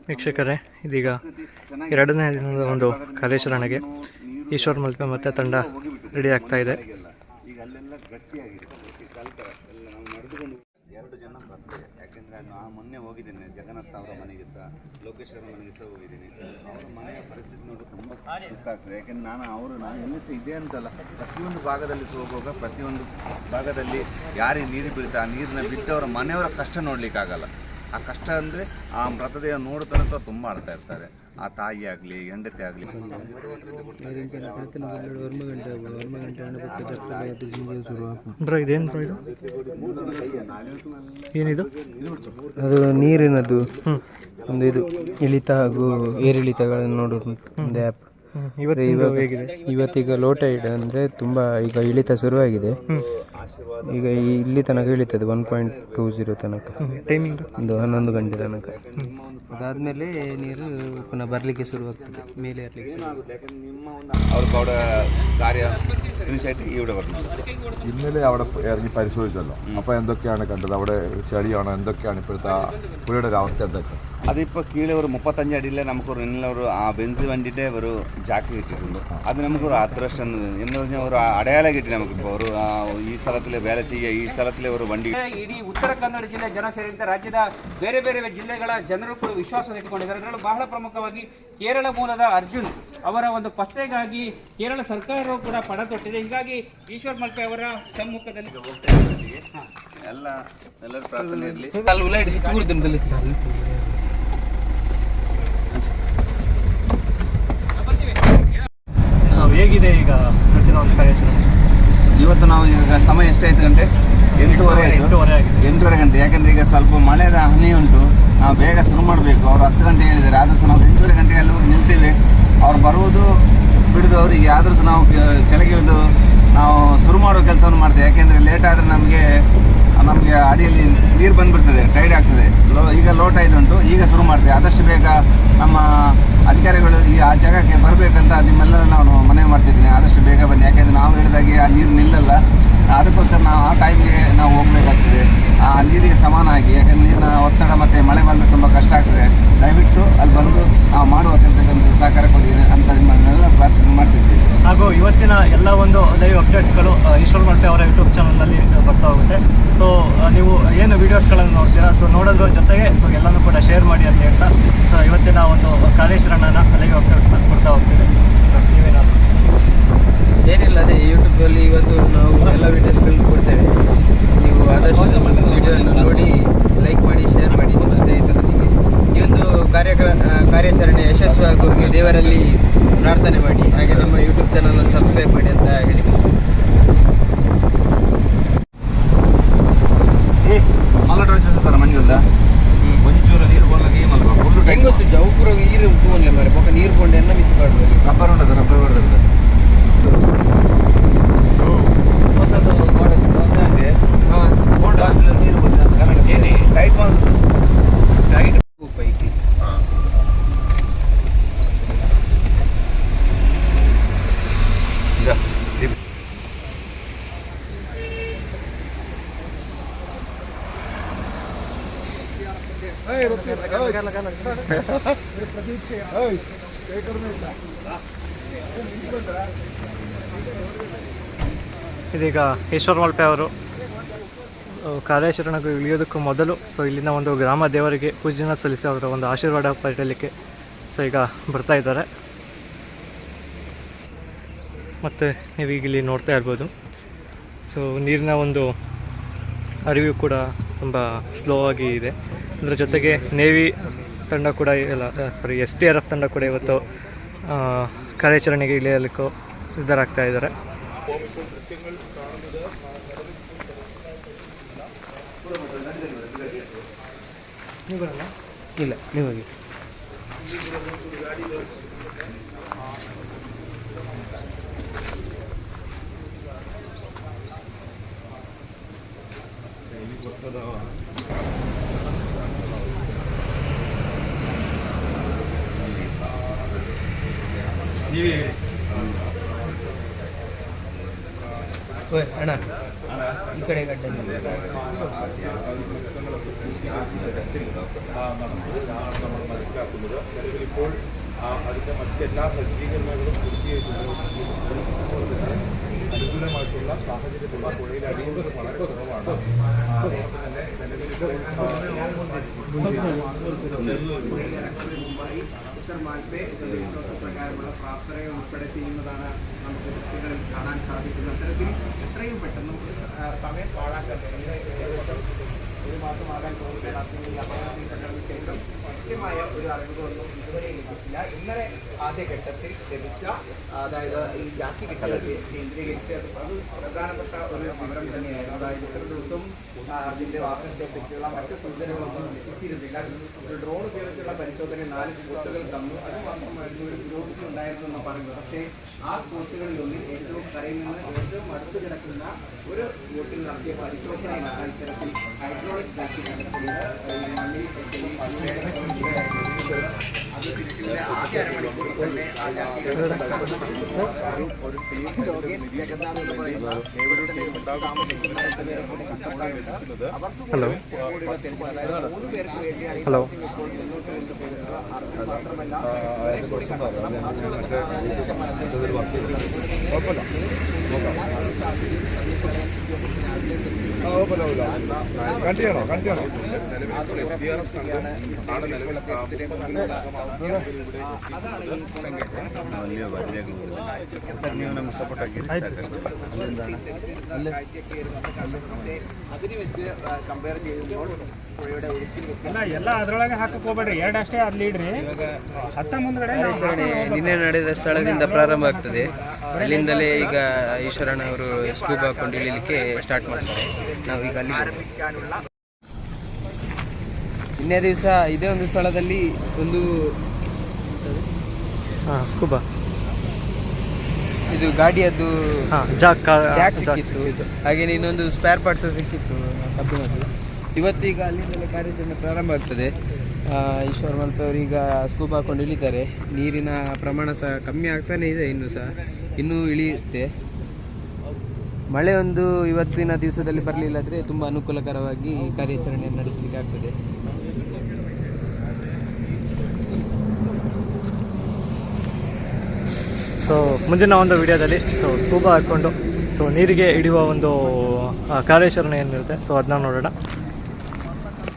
ವೀಕ್ಷಕರೇ, ಇದೀಗ ಎರಡನೇ ದಿನದ ಒಂದು ಕಾರ್ಯಾಚರಣೆಗೆ ಈಶ್ವರ್ ಮಲ್ಪೆ ಮತ್ತು ತಂಡ ರೆಡಿ ಆಗ್ತಾ ಇದೆ. ಈಗ ಅಲ್ಲೆಲ್ಲ ಗಟ್ಟಿಯಾಗಿದೆ, ನಾವು ನಡೆದುಕೊಂಡು 2 ಜನ ಬರ್ತದೆ. ಯಾಕೆಂದರೆ ನಾನು ಮೊನ್ನೆ ಹೋಗಿದ್ದೇನೆ, ಜಗನ್ನಾಥ್ ಅವರ ಮನೆಗೆ ಸಹ, ಲೋಕೇಶ್ ಅವರ ಮನೆಗೆ ಸಹ ಹೋಗಿದ್ದೀನಿ. ಅವರ ಮನೆಯ ಪರಿಸ್ಥಿತಿ ನೋಡಿ ತುಂಬ ದುಃಖ ಆಗ್ತದೆ. ಯಾಕೆಂದರೆ ನಾನು ಎಲ್ಲಿ ಸಹ ಇದೆ ಅಂತಲ್ಲ, ಪ್ರತಿಯೊಂದು ಭಾಗದಲ್ಲಿ ಹೋಗುವಾಗ ಪ್ರತಿಯೊಂದು ಭಾಗದಲ್ಲಿ ಯಾರೇ ನೀರು ಬೀಳ್ತಾ ಆ ನೀರನ್ನ ಬಿಟ್ಟು ಅವರ ಮನೆಯವರ ಕಷ್ಟ ನೋಡಲಿಕ್ಕಾಗಲ್ಲ. ಆ ಕಷ್ಟ ಅಂದರೆ ಆ ಮೃತದೇಹ ನೋಡ್ತಾರೆ ಸಹ ತುಂಬ ಆಡ್ತಾ ಇರ್ತಾರೆ. ಆ ತಾಯಿ ಆಗಲಿ ಹೆಂಡತಿ ಆಗಲಿ. ಏನಿದು? ಅದು ನೀರಿನದು ಒಂದು ಇದು ಇಳಿತ ಹಾಗೂ ಏರಿಳಿತಗಳನ್ನು ನೋಡೋದು ಒಂದು ಆ್ಯಪ್. ಇವತ್ತೀಗ ಲೋ ಟೈಡ್ ಅಂದರೆ ತುಂಬ ಈಗ ಇಳಿತ ಶುರುವಾಗಿದೆ. ಈಗ ಇಲ್ಲಿ ತನಕ ಇಳಿತದೆ 1.20 ತನಕ, ಟೈಮಿಂಗ್ ಒಂದು 11 ಗಂಟೆ ತನಕ. ಅದಾದಮೇಲೆ ನೀರು ಪುನಃ ಬರಲಿಕ್ಕೆ ಶುರುವಾಗ್ತದೆ, ಮೇಲೆ ಇರಲಿಕ್ಕೆ അവിടെ കാര്യം തീർച്ചയായിട്ടും ഇവിടെ വന്നു. ഇന്നലെ അവിടെ ഇറങ്ങി പരിശോധിച്ചല്ലോ. അപ്പോൾ എന്തൊക്കെയാണ് കണ്ടത്? അവിടെ ചെളിയാണോ, എന്തൊക്കെയാണ് ഇപ്പോഴത്തെ പുഴയുടെ ഒരു അവസ്ഥ? എന്തൊക്കെ അതിപ്പോൾ കീഴെ ഒരു 35 അടിയിൽ നമുക്കൊരു ഇന്നലെ ആ ബെൻസ് വണ്ടിയുടെ ഒരു ജാക്ക് കിട്ടിയിട്ടുണ്ട്. അത് നമുക്കൊരു അദൃശ്യം എന്ന് പറഞ്ഞാൽ ഒരു അടയാളം കിട്ടി. നമുക്കിപ്പോൾ ഒരു ഈ സ്ഥലത്തിൽ വേല ചെയ്യുക, ಈ ಸ್ಥಳದಲ್ಲಿ ഒരു വണ്ടി. ಇಡೀ ಉತ್ತರ ಕನ್ನಡ ಜಿಲ್ಲೆ ಜನ ಸೇರಿದಂತೆ ರಾಜ್ಯದ ಬೇರೆ ಬೇರೆ ಜಿಲ್ಲೆಗಳ ಜನರು ಕೂಡ ವಿಶ್ವಾಸ ಇಟ್ಟುಕೊಂಡಿದ್ದಾರೆ. ಅದರಲ್ಲೂ ಬಹಳ ಪ್ರಮುಖವಾಗಿ ಕೇರಳ ಮೂಲದ ಅರ್ಜುನ್ ಅವರ ಒಂದು ಪತ್ತೆಗಾಗಿ ಕೇರಳ ಸರ್ಕಾರವು ಕೂಡ ಪಣ ತೊಟ್ಟಿದೆ. ಹೀಗಾಗಿ ಈಶ್ವರ್ ಮಲ್ಪೆ ಅವರ ಸಮ್ಮುಖದಲ್ಲಿ ಎಲ್ಲರ ಪ್ರಾರ್ಥನೆ ಇರಲಿ. ಹೇಗಿದೆ ಈಗ ಇವತ್ತಿನ ಒಂದು ಕಾರ್ಯಾಚರಣೆ? ಇವತ್ತು ನಾವು ಈಗ ಸಮಯ ಎಷ್ಟಾಯ್ತು ಗಂಟೆ? 8:30 ಗಂಟೆ. ಯಾಕಂದರೆ ಈಗ ಸ್ವಲ್ಪ ಮಳೆದ ಹನಿ ಉಂಟು, ನಾವು ಬೇಗ ಶುರು ಮಾಡಬೇಕು. ಅವರು 10 ಗಂಟೆ ಹೇಳಿದ್ದಾರೆ, ಆದರೂ ಸಹ ನಾವು 8:30 ಗಂಟೆಗೆ ಅಲ್ಲಿ ಹೋಗಿ ನಿಲ್ತೀವಿ. ಅವ್ರು ಬರುವುದು ಬಿಡೋದು ಅವರಿಗೆ, ಆದರೂ ಸಹ ನಾವು ಕೆಳಗೆ ಇಳಿದು ನಾವು ಶುರು ಮಾಡೋ ಕೆಲಸವನ್ನು ಮಾಡ್ತೇವೆ. ಯಾಕೆಂದರೆ ಲೇಟ್ ಆದರೆ ನಮಗೆ ಅಡಿಯಲ್ಲಿ ನೀರು ಬಂದುಬಿಡ್ತದೆ, ಟೈಡ್ ಆಗ್ತದೆ. ಈಗ ಲೋ ಟೈಡ್ ಉಂಟು, ಈಗ ಶುರು ಮಾಡ್ತೇವೆ. ಆದಷ್ಟು ಬೇಗ ನಮ್ಮ ಅಧಿಕಾರಿಗಳು ಆ ಜಾಗಕ್ಕೆ ಬರಬೇಕಂತ ನಿಮ್ಮೆಲ್ಲರೂ ನಾನು ಮನವಿ ಮಾಡ್ತಿದ್ದೀನಿ. ಆದಷ್ಟು ಬೇಗ ಬನ್ನಿ, ಯಾಕೆಂದರೆ ನಾವು ಹೇಳಿದಾಗೆ ಆ ನೀರು ನಿಲ್ಲಲ್ಲ. ಅದಕ್ಕೋಸ್ಕರ ನಾವು ಆ ಟೈಮಿಗೆ ನಾವು ಹೋಗಬೇಕಾಗ್ತದೆ, ಆ ನೀರಿಗೆ ಸಮಾನ ಆಗಿ. ಯಾಕೆಂದರೆ ನೀರಿನ ಒತ್ತಡ ಮತ್ತು ಮಳೆ ಬಂದರೆ ತುಂಬ ಕಷ್ಟ ಆಗ್ತದೆ. ದಯವಿಟ್ಟು ಅಲ್ಲಿ ಬಂದು ನಾವು ಮಾಡುವ ಕೆಲಸಕ್ಕೆ ಒಂದು ಸಹಕಾರ ಕೊಡಿ ಅಂತ ನಿಮ್ಮನ್ನೆಲ್ಲ ಪ್ರಾರ್ಥನೆ ಮಾಡ್ತಿದ್ದೀವಿ. ಹಾಗೂ ಇವತ್ತಿನ ಎಲ್ಲ ಒಂದು ಲೈವ್ ಅಪ್ಡೇಟ್ಸ್ಗಳು ಈಶ್ವರ್ ಮಲ್ಪೆ ಅವರ ಯೂಟ್ಯೂಬ್ ಚಾನಲ್ನಲ್ಲಿ ಬರ್ತಾ ಹೋಗುತ್ತೆ. ಸೊ ನೀವು ಏನು ವೀಡಿಯೋಸ್ಗಳನ್ನು ನೋಡ್ತೀರಾ, ಸೊ ನೋಡೋದ್ರ ಜೊತೆಗೆ ಸೊ ಎಲ್ಲನೂ ಕೂಡ ಶೇರ್ ಮಾಡಿ ಅಂತ ಹೇಳ್ತಾ, ಸೊ ಇವತ್ತಿನ ಒಂದು ಕಾರ್ಯಾಚರಣೆನ ಲೈವ್ ಅಪ್ಡೇಟ್ಸ್ನ ಕೊಡ್ತಾ ಹೋಗ್ತೀವಿ. ನೀವೇನಾದ್ರು? ಏನಿಲ್ಲ, ಅದೇ ಯೂಟ್ಯೂಬಲ್ಲಿ ಇವತ್ತು ನಾವು ಎಲ್ಲ ವೀಡಿಯೋಸ್ಗಳನ್ನ ಕೊಡ್ತೇವೆ. ನೀವು ಆದಷ್ಟು ವಿಡಿಯೋವನ್ನು ನೋಡಿ ಲೈಕ್ ಮಾಡಿ, ಶೇರ್ ಮಾಡಿ ನಿಮ್ಮ ಸ್ನೇಹಿತರೊಂದಿಗೆ. ಈ ಒಂದು ಕಾರ್ಯಾಚರಣೆ ಯಶಸ್ವಿಯಾಗುವವರಿಗೆ ದೇವರಲ್ಲಿ ಪ್ರಾರ್ಥನೆ ಮಾಡಿ. ಹಾಗೆ ನಮ್ಮ ಯೂಟ್ಯೂಬ್ ಚಾನಲನ್ನು ಸಬ್ಸ್ಕ್ರೈಬ್ ಮಾಡಿ ಅಂತ ಹೇಳಿ. ಮಲ್ಲಟ ಚೂಸ್ತಾರ ಮಂಜುಲ್ದ ಒಂಚೂರು ನೀರು ಬೋರ್ಲಕ್ಕೆ ಮಲ್ಕ ಫುಲ್ಲು ಟೈಮ್ ಗೊತ್ತು ಜೌಪುರ ನೀರು ತಗೊಂಡ್ಲೆ ಮಾರೆ ಪಕ್ಕ ನೀರು ಕೊಂಡೆಲ್ಲ ಮಿತ್ ಮಾಡ್ಬೋದು. ರಬ್ಬರ್ ಉಂಟದ, ರಬ್ಬರ್ ಹೊಡೆದ ಹೊಸದು ನೀರು ಬಂದ ಏನೇ ಟೈಟ್ ಬಂದು ಟೈಟ್ ಪೈಕಿ ಈಗ ಇದೀಗ ಈಶ್ವರ್ ಮಲ್ಪೆ ಅವರು ಕಾರ್ಯಾಚರಣೆಗೆ ಇಳಿಯೋದಕ್ಕೂ ಮೊದಲು ಸೊ ಇಲ್ಲಿನ ಒಂದು ಗ್ರಾಮ ದೇವರಿಗೆ ಪೂಜೆನ ಸಲ್ಲಿಸಿ ಅವರ ಒಂದು ಆಶೀರ್ವಾದ ಪಡೆಯಲಿಕ್ಕೆ ಸೊ ಈಗ ಬರ್ತಾ ಇದ್ದಾರೆ. ಮತ್ತು ನೀವೀಗ ಇಲ್ಲಿ ನೋಡ್ತಾ ಇರ್ಬೋದು, ಸೊ ನೀರಿನ ಒಂದು ಅರಿವು ಕೂಡ ತುಂಬ ಸ್ಲೋ ಆಗಿ ಇದೆ. ಅದರ ಜೊತೆಗೆ ನೇವಿ ತಂಡ ಕೂಡ SDRF ತಂಡ ಕೂಡ ಇವತ್ತು ಕಾರ್ಯಾಚರಣೆಗೆ ಇಳಿಯಲಿಕ್ಕೂ ಸಿದ್ಧರಾಗ್ತಾ ಇದ್ದಾರೆ. ಇಲ್ಲ ನೀವು ಹೋಗಿ. ಓಯ್ ಅಣ್ಣ ಈ ಕಡೆ ಗಡ್ಡೆ നമ്മൾ മനസ്സിലാക്കുന്നത്. നിലവിലിപ്പോൾ അതിൻ്റെ മറ്റെല്ലാ സജ്ജീകരണങ്ങളും പൂർത്തീകരിക്കുന്നത് അനുകൂലമായിട്ടുള്ള സാഹചര്യത്തിലുള്ള പുഴയിലെ അടിയൊഴുക്ക് വളരെ കുറവാണ്. അതുകൊണ്ട് തന്നെ നിലവിലിപ്പോൾ പ്രകാരമുള്ള പ്രാർത്ഥനയെ ഉൾപ്പെടെ ചെയ്യുന്നതാണ് നമുക്ക് ദൃശ്യങ്ങളിൽ കാണാൻ സാധിക്കുന്നത്. അത്തരത്തിൽ എത്രയും പെട്ടെന്ന് സമയം പാഴാക്കുന്നത് ഒരു മാസമാകാൻ പോകുന്ന ശേഷം കൃത്യമായ ഒരു അറിവുകളൊന്നും ഇതുവരെ ലഭിച്ചില്ല. ഇന്നലെ ആദ്യഘട്ടത്തിൽ ലഭിച്ച അതായത് ഈ ജാതി കെട്ടുകൾക്ക് കേന്ദ്രീകരിച്ച് അത് പ്രധാനപ്പെട്ട ഒരു വിവരം തന്നെയായിരുന്നു. അതായത് ഇത്ര ദിവസം അതിൻ്റെ വാഹനത്തെ പറ്റിയുള്ള മറ്റു സൂചനകളൊന്നും ലഭിച്ചിരുന്നില്ല. ഒരു ഡ്രോൺ ഉപയോഗിച്ചുള്ള പരിശോധന 4 സ്പോട്ടുകൾ തന്നു. അത് മാത്രമായിരുന്നു ഒരു പുരോഗതി ഉണ്ടായിരുന്നെന്ന് പറയുന്നത്. പക്ഷേ ആ സ്പോട്ടുകളിലൊന്നിൽ ഏറ്റവും കരയിൽ നിന്ന് ഏറ്റവും അടുത്ത് കിടക്കുന്ന ഒരു ബോട്ടിൽ നടത്തിയ പരിശോധനയിലാണ് ഇത്തരത്തിൽ ഹൈഡ്രോളിക് ജാക്കി കണ്ടെത്തിയത്. മണ്ണിൽ അത് തിരിച്ചുള്ള ആദ്യ അരമണിക്കൂർ തന്നെ ആ ജാക്കി ഒരു ലോകേഷ് ജഗന്നാഥ് എന്ന് പറയുന്ന ഹലോ ഹലോ കണ്ടിയാണോ ಅದನ್ನ വെച്ച് ಕಂಪೇರ್ ചെയ്യുമ്പോൾ പുഴയുടെ ഒഴുക്കിൽ ಎಲ್ಲ ಅದರೊಳಗೆ ಹಾಕಕ್ಕೆ ಹೋಗ್ಬೇಡ್ರಿ, 2 ಅಷ್ಟೇ ಅಲ್ಲಿ ಇಡ್ರಿ. ಹತ್ತ ಮುಂದ್ಗಡೆ ನಿನ್ನೆ ನಡೆದ ಸ್ಥಳದಿಂದ ಪ್ರಾರಂಭ ಆಗ್ತದೆ. ಅಲ್ಲಿಂದಲೇ ಈಗ ಈಶ್ವರಣ್ಣ ಅವರು ಸ್ಕೂಬ್ ಹಾಕೊಂಡು ಇಳಿಲಿಕ್ಕೆ ಸ್ಟಾರ್ಟ್ ಮಾಡ್ತಾರೆ. ನಾವು ಈಗ ಅಲ್ಲಿ ನಿನ್ನೆ ದಿವಸ ಇದೇ ಒಂದು ಸ್ಥಳದಲ್ಲಿ ಒಂದು ಸ್ಕೂಬಾ ಇದು ಗಾಡಿಯದ್ದು ಜಾಕ್ ಸಿಕ್ಕಿತ್ತು. ಹಾಗೇನೆ ಇನ್ನೊಂದು ಸ್ಪೇರ್ ಪಾರ್ಟ್ಸ್ ಸಿಕ್ಕಿತ್ತು ಕಬ್ಬಿಣದ್ದು. ಇವತ್ತು ಈಗ ಅಲ್ಲಿಂದಲೇ ಕಾರ್ಯಾಚರಣೆ ಪ್ರಾರಂಭ ಆಗ್ತದೆ. ಈಶ್ವರ್ ಮಲ್ಪೆ ಈಗ ಸ್ಕೂಬ್ ಹಾಕೊಂಡು ಇಳಿತಾರೆ. ನೀರಿನ ಪ್ರಮಾಣ ಸಹ ಕಮ್ಮಿ ಆಗ್ತಾನೆ ಇದೆ, ಇನ್ನೂ ಇಳಿಯುತ್ತೆ. ಮಳೆ ಒಂದು ಇವತ್ತಿನ ದಿವಸದಲ್ಲಿ ಬರಲಿಲ್ಲಾದರೆ ತುಂಬ ಅನುಕೂಲಕರವಾಗಿ ಕಾರ್ಯಾಚರಣೆಯನ್ನು ನಡೆಸಲಿಕ್ಕೆ ಆಗ್ತದೆ. ಸೊ ಮುಂದಿನ ಒಂದು ವಿಡಿಯೋದಲ್ಲಿ ಸ್ಕೂಬಾ ಹಾಕ್ಕೊಂಡು ನೀರಿಗೆ ಹಿಡಿಯುವ ಒಂದು ಕಾರ್ಯಾಚರಣೆ ಏನಿರುತ್ತೆ ಅದನ್ನ ನೋಡೋಣ.